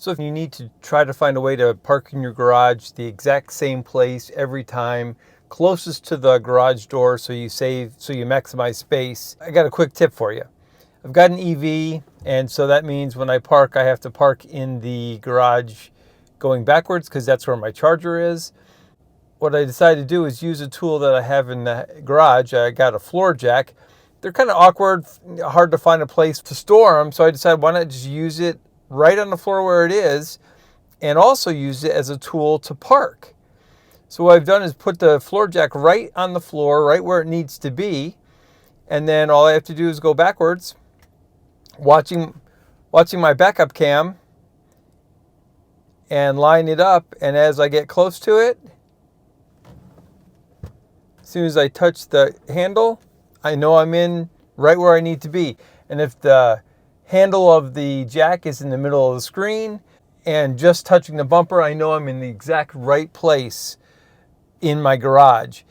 So if you need to try to find a way to park in your garage the exact same place every time, closest to the garage door so you maximize space, I got a quick tip for you. I've got an EV, and so that means when I park, I have to park in the garage going backwards because that's where my charger is. What I decided to do is use a tool that I have in the garage. I got a floor jack. They're kind of awkward, hard to find a place to store them, so I decided why not just use it right on the floor where it is, and also use it as a tool to park. So what I've done is put the floor jack right on the floor, right where it needs to be, and then all I have to do is go backwards, watching my backup cam, and line it up, and as I get close to it, as soon as I touch the handle, I know I'm in right where I need to be. And if the handle of the jack is in the middle of the screen and just touching the bumper, I know I'm in the exact right place in my garage.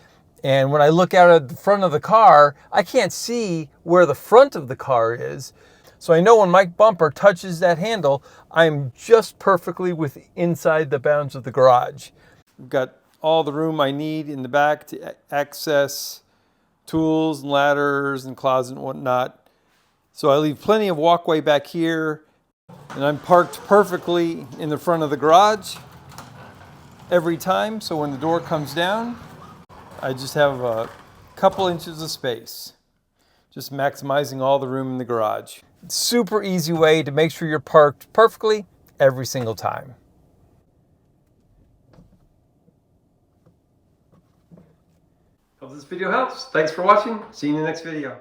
And when I look out at the front of the car, I can't see where the front of the car is. So I know when my bumper touches that handle, I'm just perfectly inside the bounds of the garage. I've got all the room I need in the back to access tools and ladders and closet and whatnot. So I leave plenty of walkway back here, and I'm parked perfectly in the front of the garage every time. So when the door comes down, I just have a couple inches of space, just maximizing all the room in the garage. Super easy way to make sure you're parked perfectly every single time. Hope this video helps. Thanks for watching. See you in the next video.